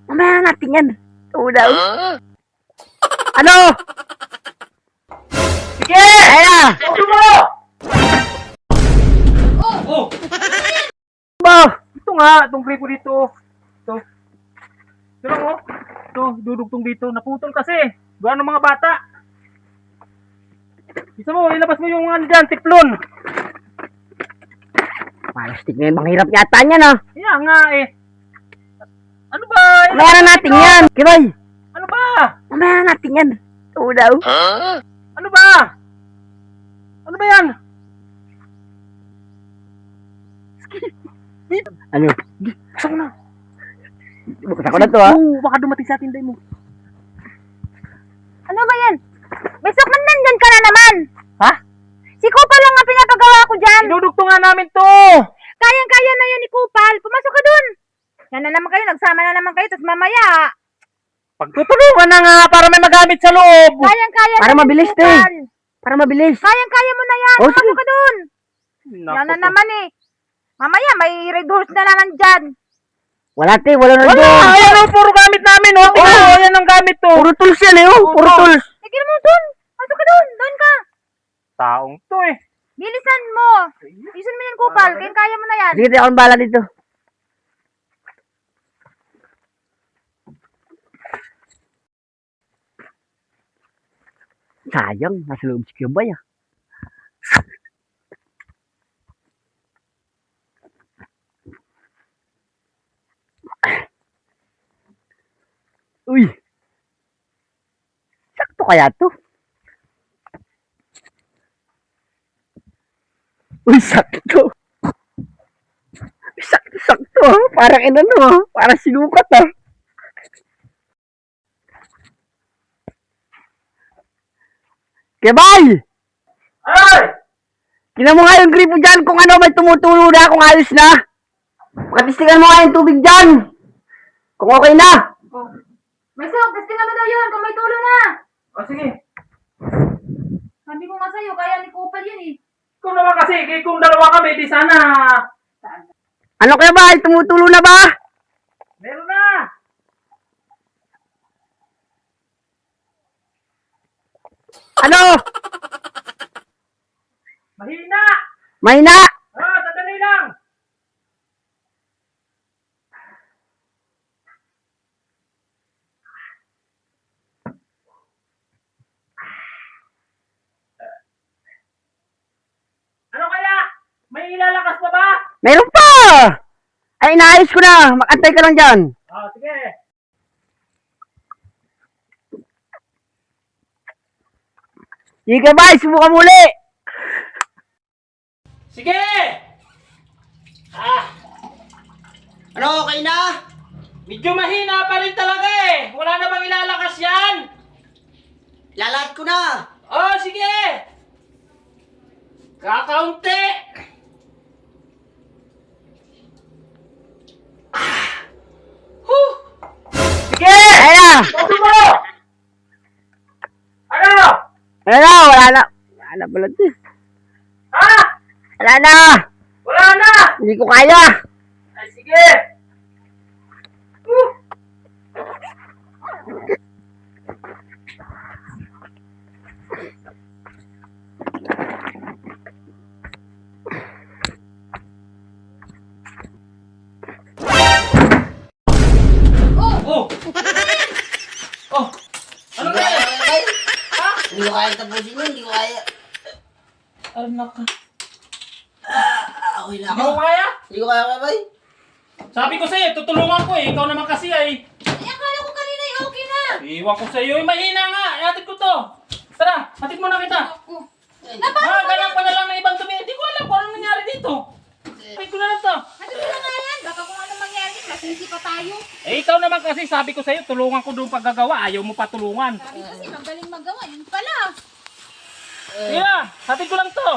Mamaya na natin yan. Oo daw. Ano? Sige! Ayun na! Ano mo? Oh! Ba? Ito nga, itong gripo dito. Ito. Ito lang oh. Ito, dudugtong dito. Naputol kasi. Gawa ng mga bata. Isa mo, ilabas mo yung ano dyan, tiplon. Plastic na yun. Mahirap yata niyan ah. Kaya nga eh. Ano ba? Mamaya na natin yan. Kibay! Ano ba? Mamaya na natin yan. Oo daw. Ano ba? Ano ba yan? Ano? Saan na? Bukas ako na to ah. Oo, baka dumating sa atin day mo. Ano ba yan? Besok man nandyan ka na naman. Ha? Si Kupal lang ang pinapagawa ko dyan. Idudugtong nga namin to. Kayang-kaya na yan ni Kupal. Pumasok ka dun. Yan na naman kayo. Nagsama na naman kayo. Tapos mamaya. Pagtutulungan na nga para may magamit sa loob. Kayang-kaya Para na yan ni mabilis, te. Kupal. Para mabilis. Kayang-kaya mo na yan. Oh, Pumasok sige. ka dun. Yan na naman eh. Mamaya may red horse na naman dyan. Wala te, wala na Wala! doon. Ayan o, puro gamit namin o. Oh, ayan ang gamit to. Puro tools yan eh oh. Puro Oo. tools. Tigil mo dun. Pasok ka dun. Doon ka. Taong to eh. Bilisan mo. Bilisan mo yan Kupal. Kayang-kaya mo na yan. Sige te, akong bala dito. Sayang, nasa loob si Kiyobay ah. Uy! Sakto kaya to? Uy, sakto! Sakto-sakto ah. Parang inano ah. Parang sinukat ah. Kebay! Ay! Tingnan mo nga yung gripo dyan kung ano may tumutulo na, kung ayos na. Pakatistikan mo nga yung tubig dyan. Kung okay na. May sok. Testing mo daw yun. Kung may tulo na. O sige. Sabi ko nga sa'yo. Kaya ni Kupal yun eh. Kung naman kasi, kung dalawa kami, di sana. Ano kaya ba? Tumutulo na ba? Meron na. Ano? Mahina. Mahina? Ah, sandali lang. Ano kaya? May ilalakas pa ba? Meron pa! Ay, inaayos ko na. Makantay ka lang dyan. Ah, sige. Sige ba? Subukan muli. Sige! Ah, Ano, okay na? medyo mahina pa rin talaga eh. Wala na bang ilalakas yan? Lalat ko na. Oh, sige! Kakaunti! Huh! Sige! Ayun na. Sabi mo! Ano? Ayun na, wala na. Wala na pala ito. Ha? Wala na. Wala na! Hindi ko kaya. Ay, sige! Huh! Oh! Oh! Ano ba yan? Ha? Hindi ko kaya tapusin yun. Hindi ko kaya. Ano ka? Okay Hindi mo kaya? Hindi ko kaya kabay. Sabi ko sa'yo, tutulungan ko eh. Ikaw naman kasi ay. Akala ko kanina okay na. Iwan ko sa'yo. Mahina nga. Hatid ko to. Tara, hatid mo na kita. Ganap pa na lang ng ibang dumi. Hindi ko alam kung anong nangyari dito. Ay, ko na lang to. Ano ba na nga yan? Baka kung ano mangyari. Masisi pa tayo. Eh, ikaw naman kasi sabi ko sa'yo, tulungan ko doon paggagawa. Ayaw mo pa tulungan. Sabi kasi magaling magawa. Yun pala. Sige na, hatid ko lang to.